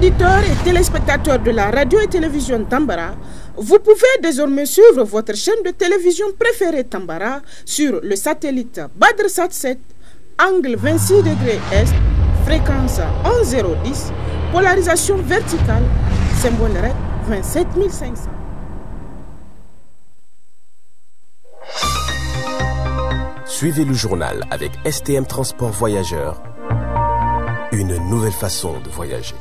auditeurs et téléspectateurs de la radio et télévision Tambara, vous pouvez désormais suivre votre chaîne de télévision préférée Tambara sur le satellite BadrSat 7, angle 26 degrés Est, fréquence 11010, polarisation verticale, symbole REC 27500. Suivez le journal avec STM Transport Voyageurs, une nouvelle façon de voyager.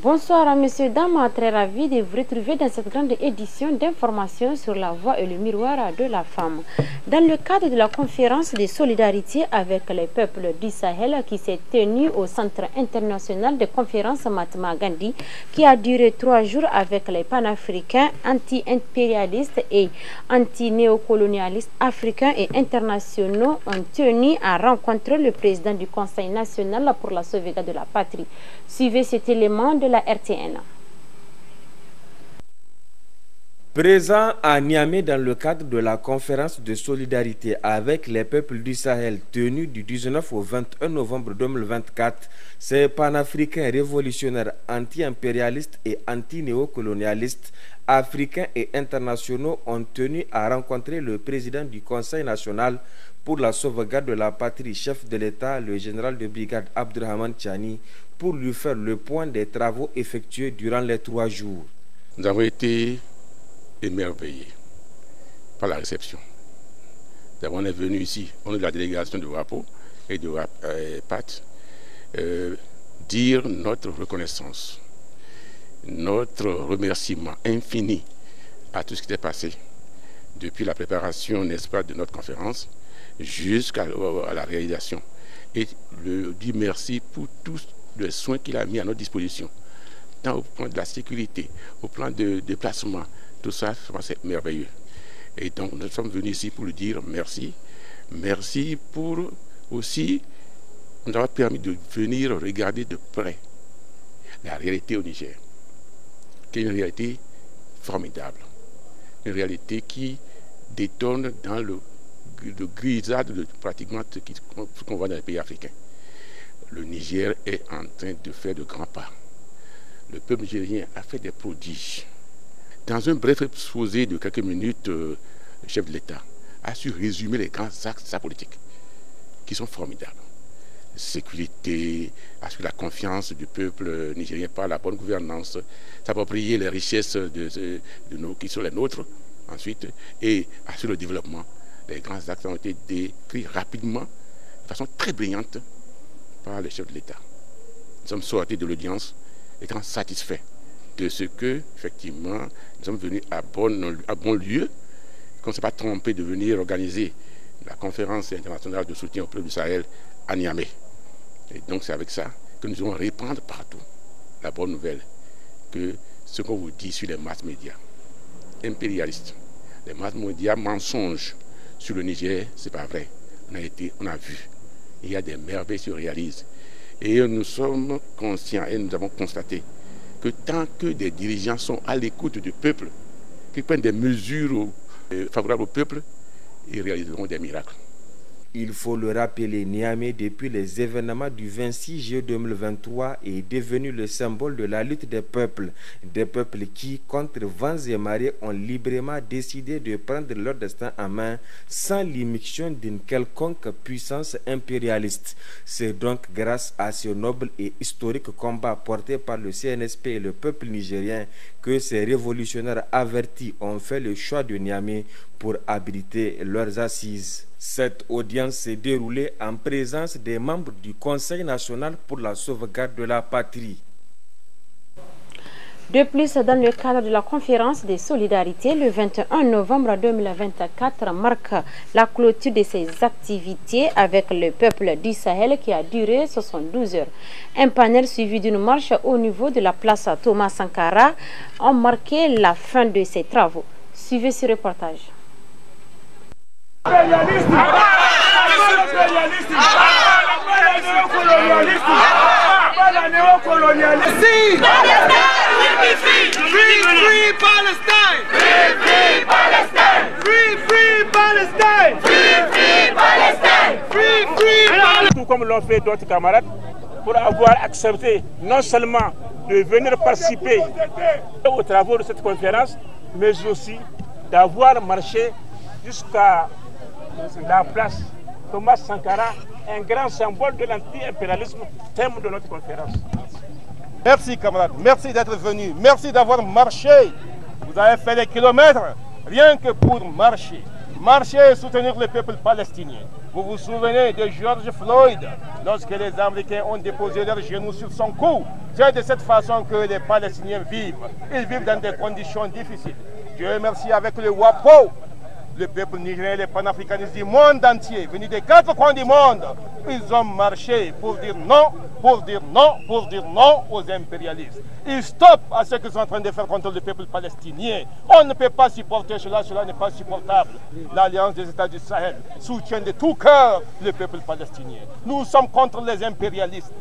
Bonsoir messieurs, dames, très ravi de vous retrouver dans cette grande édition d'informations sur la voix et le miroir de la femme. Dans le cadre de la conférence de solidarité avec les peuples du Sahel qui s'est tenue au Centre international de conférences Mahatma Gandhi, qui a duré 3 jours avec les panafricains anti-impérialistes et anti-néocolonialistes africains et internationaux, ont tenu à rencontrer le président du Conseil national pour la sauvegarde de la patrie. Suivez cet élément de la RTN. Présent à Niamey dans le cadre de la conférence de solidarité avec les peuples du Sahel tenue du 19 au 21 novembre 2024, ces panafricains révolutionnaires anti-impérialistes et anti-néocolonialistes africains et internationaux ont tenu à rencontrer le président du Conseil national pour la sauvegarde de la patrie, chef de l'État, le général de brigade Abdurrahman Tchani, pour lui faire le point des travaux effectués durant les 3 jours. Nous avons été émerveillés par la réception. On est venu ici, on est de la délégation de WAPO et de PAT, dire notre reconnaissance, notre remerciement infini à tout ce qui s'est passé depuis la préparation, n'est-ce pas, de notre conférence jusqu'à la réalisation. Et dire merci pour tous les soins qu'il a mis à notre disposition, tant au plan de la sécurité, au plan de déplacement, tout ça, c'est merveilleux. Et donc nous sommes venus ici pour lui dire merci. Merci pour aussi nous avoir permis de venir regarder de près la réalité au Niger, qui est une réalité formidable, une réalité qui détonne dans le grisade de pratiquement ce qu'on voit dans les pays africains. Le Niger est en train de faire de grands pas. Le peuple nigérien a fait des prodiges. Dans un bref exposé de quelques minutes, le chef de l'État a su résumer les grands axes de sa politique, qui sont formidables. Sécurité, assurer la confiance du peuple nigérien par la bonne gouvernance, s'approprier les richesses qui sont les nôtres, ensuite, et assurer le développement. Les grands axes ont été décrits rapidement, de façon très brillante, par le chef de l'État. Nous sommes sortis de l'audience étant satisfaits de ce que, effectivement, nous sommes venus à bon lieu, qu'on ne s'est pas trompé de venir organiser la conférence internationale de soutien au peuple du Sahel à Niamey. Et donc c'est avec ça que nous allons répandre partout la bonne nouvelle, que ce qu'on vous dit sur les masses médias impérialistes, les masses médias mensonges sur le Niger, c'est pas vrai. On a vu. Il y a des merveilles qui se réalisent. Et nous sommes conscients et nous avons constaté que tant que des dirigeants sont à l'écoute du peuple, qui prennent des mesures favorables au peuple, ils réaliseront des miracles. Il faut le rappeler, Niamey, depuis les événements du 26 juillet 2023, est devenu le symbole de la lutte des peuples qui, contre vents et marées, ont librement décidé de prendre leur destin en main sans l'immixtion d'une quelconque puissance impérialiste. C'est donc grâce à ce noble et historique combat porté par le CNSP et le peuple nigérien que ces révolutionnaires avertis ont fait le choix de Niamey pour abriter leurs assises. Cette audience s'est déroulée en présence des membres du Conseil national pour la sauvegarde de la patrie. De plus, dans le cadre de la conférence des solidarités, le 21 novembre 2024 marque la clôture de ces activités avec le peuple du Sahel qui a duré 72 heures. Un panel suivi d'une marche au niveau de la place Thomas Sankara a marqué la fin de ces travaux. Suivez ce reportage. Tout comme l'ont fait d'autres camarades, pour avoir accepté non seulement de venir participer aux travaux de cette conférence, mais aussi d'avoir marché jusqu'à la place Thomas Sankara, un grand symbole de l'anti-impérialisme, thème de notre conférence. Merci camarades, merci d'être venus, merci d'avoir marché. Vous avez fait des kilomètres rien que pour marcher. Marcher et soutenir le peuple palestinien. Vous vous souvenez de George Floyd, lorsque les Américains ont déposé leurs genoux sur son cou. C'est de cette façon que les Palestiniens vivent. Ils vivent dans des conditions difficiles. Dieu merci, avec le WAPO, le peuple nigérien et les panafricanistes du monde entier, venus des 4 coins du monde, ils ont marché pour dire non, pour dire non, pour dire non aux impérialistes. Ils stoppent à ce qu'ils sont en train de faire contre le peuple palestinien. On ne peut pas supporter cela, cela n'est pas supportable. L'Alliance des États du Sahel soutient de tout cœur le peuple palestinien. Nous sommes contre les impérialistes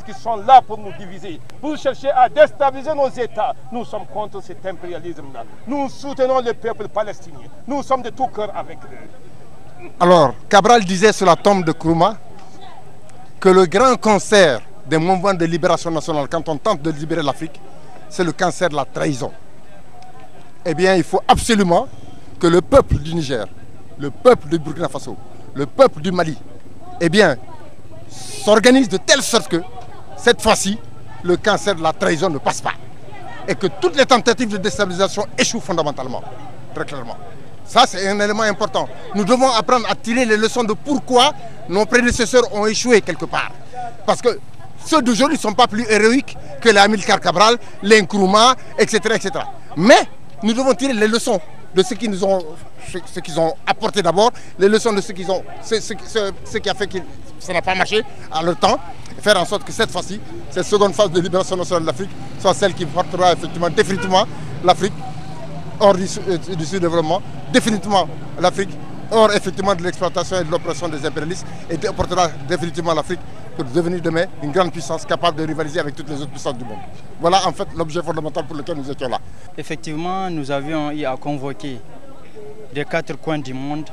qui sont là pour nous diviser, pour chercher à déstabiliser nos États. Nous sommes contre cet impérialisme-là. Nous soutenons le peuple palestinien. Nous sommes de tout cœur avec eux. Alors, Cabral disait sur la tombe de Nkrumah que le grand cancer des mouvements de libération nationale, quand on tente de libérer l'Afrique, c'est le cancer de la trahison. Eh bien, il faut absolument que le peuple du Niger, le peuple du Burkina Faso, le peuple du Mali, eh bien, s'organise de telle sorte que, cette fois-ci, le cancer de la trahison ne passe pas. Et que toutes les tentatives de déstabilisation échouent fondamentalement, très clairement. Ça, c'est un élément important. Nous devons apprendre à tirer les leçons de pourquoi nos prédécesseurs ont échoué quelque part. Parce que ceux d'aujourd'hui ne sont pas plus héroïques que les Amilcar Cabral, les Nkrumah, etc., etc. Mais nous devons tirer les leçons de ce qu'ils ont apporté d'abord, les leçons de ce qui a fait que ça n'a pas marché à leur temps, et faire en sorte que cette fois-ci, cette seconde phase de libération nationale de l'Afrique soit celle qui portera effectivement définitivement l'Afrique hors du sous-développement, définitivement l'Afrique hors effectivement de l'exploitation et de l'oppression des impérialistes, et portera définitivement l'Afrique pour devenir demain une grande puissance capable de rivaliser avec toutes les autres puissances du monde. Voilà en fait l'objet fondamental pour lequel nous étions là. Effectivement, nous avions eu à convoquer des 4 coins du monde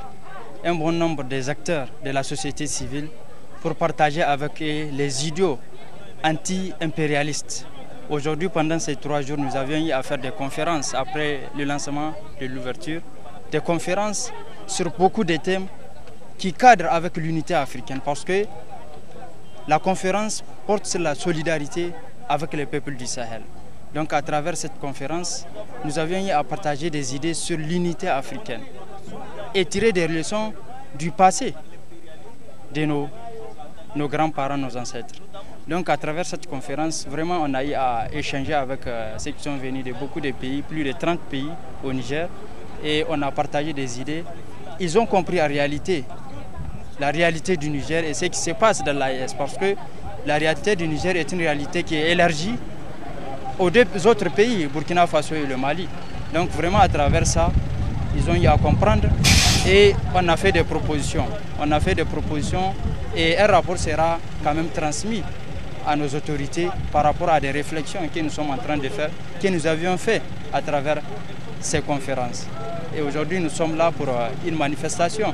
un bon nombre des acteurs de la société civile pour partager avec eux les idéaux anti-impérialistes. Aujourd'hui, pendant ces 3 jours, nous avions eu à faire des conférences après le lancement de l'ouverture, des conférences sur beaucoup de thèmes qui cadrent avec l'unité africaine, parce que la conférence porte sur la solidarité avec les peuples du Sahel. Donc à travers cette conférence, nous avions eu à partager des idées sur l'unité africaine et tirer des leçons du passé de nos grands-parents, nos ancêtres. Donc à travers cette conférence, vraiment on a eu à échanger avec ceux qui sont venus de beaucoup de pays, plus de 30 pays au Niger, et on a partagé des idées. Ils ont compris la réalité du Niger et ce qui se passe dans l'AES, parce que la réalité du Niger est une réalité qui est élargie aux 2 autres pays, Burkina Faso et le Mali. Donc vraiment à travers ça, ils ont eu à comprendre et on a fait des propositions. On a fait des propositions et un rapport sera quand même transmis à nos autorités par rapport à des réflexions que nous sommes en train de faire, que nous avions fait à travers ces conférences. Et aujourd'hui, nous sommes là pour une manifestation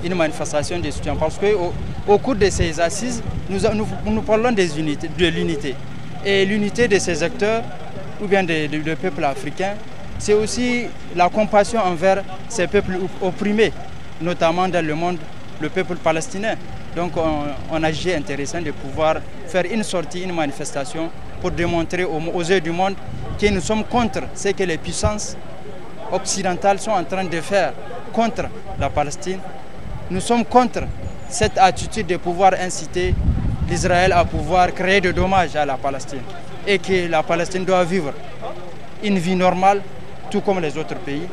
de soutien, parce qu'au cours de ces assises, nous parlons de l'unité. Et l'unité de ces acteurs, ou bien du peuple africain, c'est aussi la compassion envers ces peuples opprimés, notamment dans le monde, le peuple palestinien. Donc on a jugé intéressant de pouvoir faire une sortie, une manifestation pour démontrer aux yeux du monde que nous sommes contre ce que les puissances occidentales sont en train de faire contre la Palestine nous sommes contre cette attitude de pouvoir inciter l'Israël à pouvoir créer de dommages à la Palestine et que la Palestine doit vivre une vie normale tout comme les autres pays.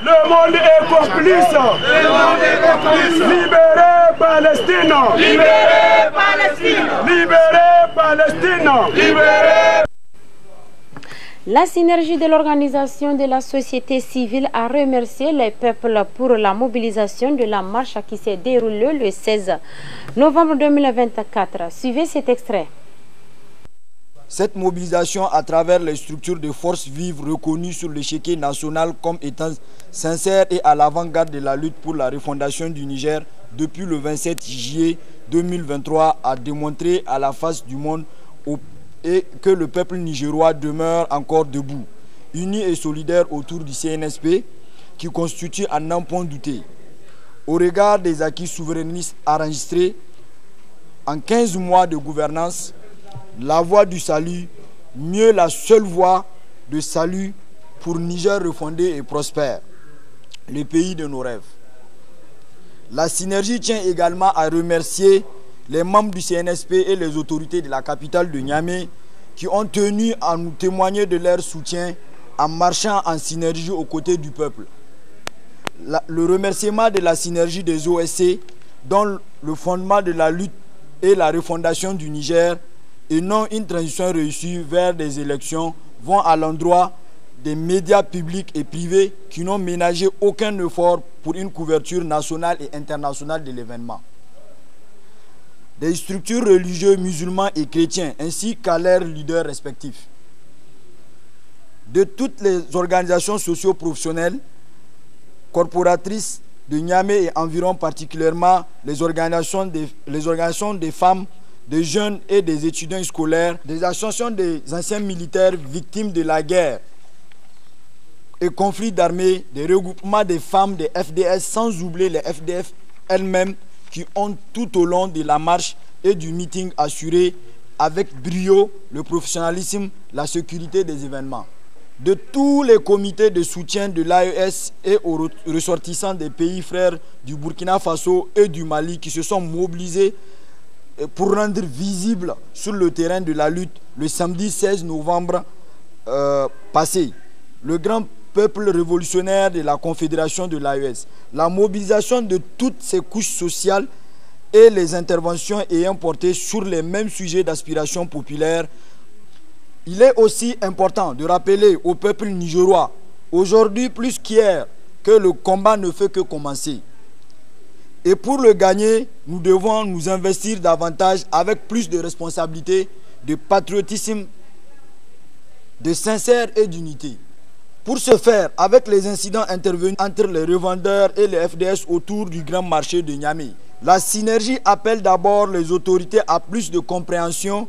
Le monde est complice. Le monde est complice. Libérez Palestine. Libérez Palestine. Libérez Palestine. Libérez. La synergie de l'organisation de la société civile a remercié les peuples pour la mobilisation de la marche qui s'est déroulée le 16 novembre 2024. Suivez cet extrait. Cette mobilisation à travers les structures de forces vives reconnues sur l'échiquier national comme étant sincères et à l'avant-garde de la lutte pour la refondation du Niger depuis le 27 juillet 2023 a démontré à la face du monde et que le peuple nigérois demeure encore debout, uni et solidaire autour du CNSP qui constitue un n'en point douter. Au regard des acquis souverainistes enregistrés en 15 mois de gouvernance, la voie du salut, mieux la seule voie de salut pour Niger refondé et prospère, le pays de nos rêves. La synergie tient également à remercier les membres du CNSP et les autorités de la capitale de Niamey qui ont tenu à nous témoigner de leur soutien en marchant en synergie aux côtés du peuple. Le remerciement de la synergie des OSC, dont le fondement de la lutte et la refondation du Niger et non une transition réussie vers des élections, vont à l'endroit des médias publics et privés qui n'ont ménagé aucun effort pour une couverture nationale et internationale de l'événement. Des structures religieuses musulmans et chrétiens ainsi qu'à leurs leaders respectifs. De toutes les organisations socio-professionnelles, corporatrices de Niamey et environ particulièrement les organisations des femmes, des jeunes et des étudiants scolaires, des associations des anciens militaires victimes de la guerre et conflits d'armées, des regroupements des femmes des FDS, sans oublier les FDF elles-mêmes qui ont tout au long de la marche et du meeting assuré avec brio le professionnalisme, la sécurité des événements. De tous les comités de soutien de l'AES et aux ressortissants des pays frères du Burkina Faso et du Mali qui se sont mobilisés pour rendre visible sur le terrain de la lutte le samedi 16 novembre passé, le grand peuple révolutionnaire de la Confédération de l'AES. La mobilisation de toutes ces couches sociales et les interventions ayant porté sur les mêmes sujets d'aspiration populaire. Il est aussi important de rappeler au peuple nigérois, aujourd'hui plus qu'hier, que le combat ne fait que commencer. Et pour le gagner, nous devons nous investir davantage avec plus de responsabilité, de patriotisme, de sincère et d'unité. Pour ce faire, avec les incidents intervenus entre les revendeurs et les FDS autour du grand marché de Niamey, la synergie appelle d'abord les autorités à plus de compréhension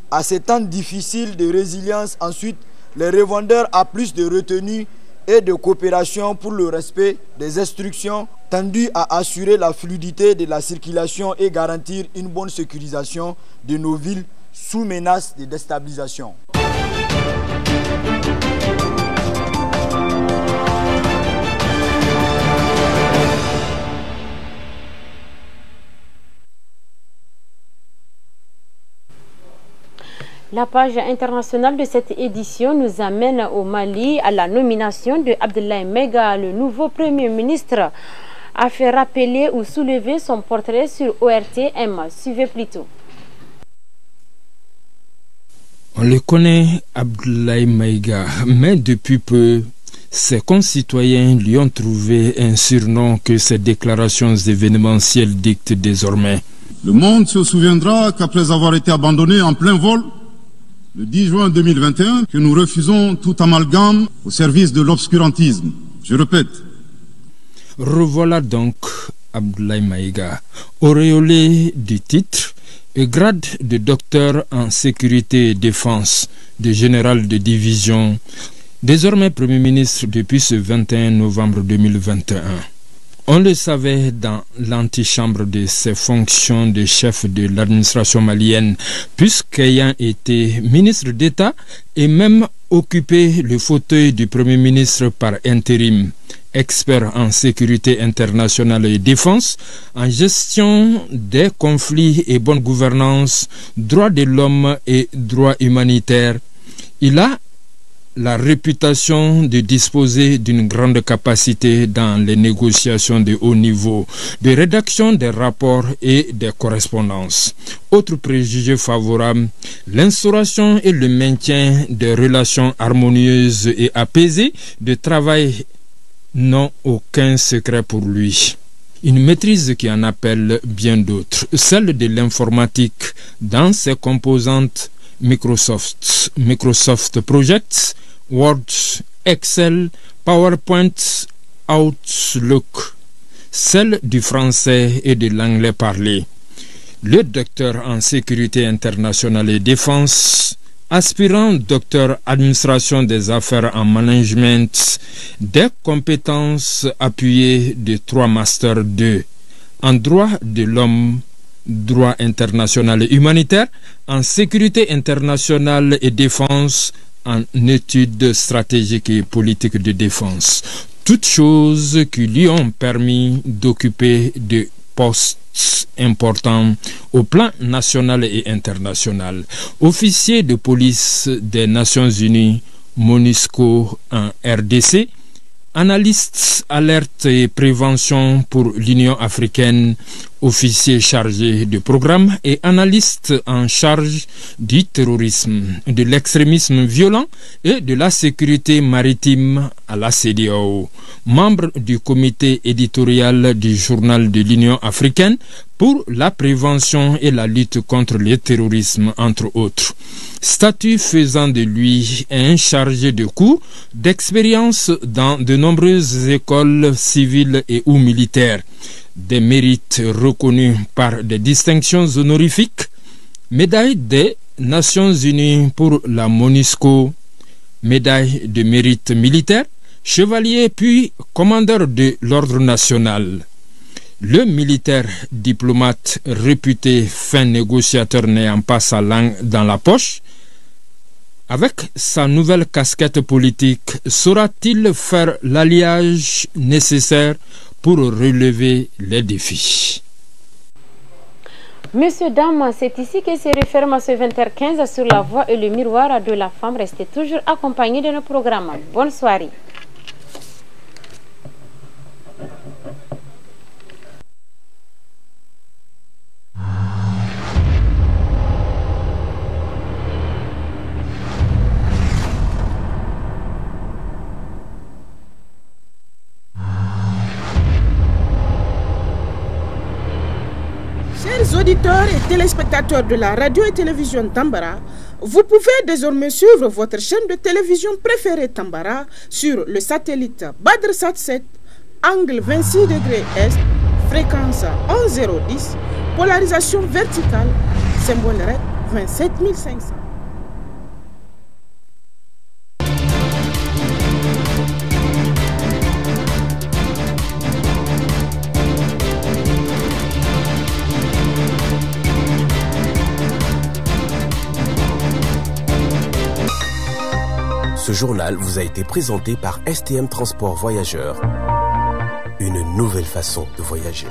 à ces temps difficiles de résilience. Ensuite, les revendeurs à plus de retenue et de coopération pour le respect des instructions tendues à assurer la fluidité de la circulation et garantir une bonne sécurisation de nos villes sous menace de déstabilisation. La page internationale de cette édition nous amène au Mali à la nomination de Abdoulaye Maïga, le nouveau Premier ministre, a fait rappeler ou soulever son portrait sur ORTM. Suivez plutôt. On le connaît, Abdoulaye Maïga, mais depuis peu, ses concitoyens lui ont trouvé un surnom que ses déclarations événementielles dictent désormais. Le monde se souviendra qu'après avoir été abandonné en plein vol, le 10 juin 2021, que nous refusons tout amalgame au service de l'obscurantisme. Je répète. Revoilà donc Abdoulaye Maïga, auréolé du titre et grade de docteur en sécurité et défense, de général de division, désormais Premier ministre depuis ce 21 novembre 2021. On le savait dans l'antichambre de ses fonctions de chef de l'administration malienne, puisqu'ayant été ministre d'État et même occupé le fauteuil du Premier ministre par intérim. expert en sécurité internationale et défense, en gestion des conflits et bonne gouvernance, droits de l'homme et droits humanitaires. Il a la réputation de disposer d'une grande capacité dans les négociations de haut niveau, de rédaction des rapports et des correspondances. Autre préjugé favorable, l'instauration et le maintien des relations harmonieuses et apaisées de travail n'ont aucun secret pour lui. Une maîtrise qui en appelle bien d'autres, celle de l'informatique dans ses composantes Microsoft Project, Word, Excel, PowerPoint, Outlook, celle du français et de l'anglais parlé. Le docteur en sécurité internationale et défense, aspirant docteur administration des affaires en management, des compétences appuyées de 3 masters 2 en droit de l'homme, droit international et humanitaire, en sécurité internationale et défense, en études stratégiques et politiques de défense. Toutes choses qui lui ont permis d'occuper des postes importants au plan national et international. Officier de police des Nations Unies, MONUSCO en RDC, analyste alerte et prévention pour l'Union africaine, officier chargé de programme et analyste en charge du terrorisme, de l'extrémisme violent et de la sécurité maritime à la CEDEAO, membre du comité éditorial du journal de l'Union africaine pour la prévention et la lutte contre le terrorisme, entre autres. Statut faisant de lui un chargé de cours d'expérience dans de nombreuses écoles civiles et ou militaires. Des mérites reconnus par des distinctions honorifiques, médaille des Nations Unies pour la MONUSCO, médaille de mérite militaire, chevalier puis commandeur de l'ordre national. Le militaire diplomate réputé fin négociateur n'ayant pas sa langue dans la poche, avec sa nouvelle casquette politique, saura-t-il faire l'alliage nécessaire pour relever les défis? Messieurs, dames, c'est ici que se referme ce 20h15 sur la voie et le miroir de la femme. Restez toujours accompagnés de nos programmes. Bonne soirée. Chers auditeurs et téléspectateurs de la radio et télévision Tambara, vous pouvez désormais suivre votre chaîne de télévision préférée Tambara sur le satellite BadrSat 7, angle 26 degrés Est, fréquence 11010, polarisation verticale, symbole REC 27500. Ce journal vous a été présenté par STM Transport Voyageurs. Une nouvelle façon de voyager.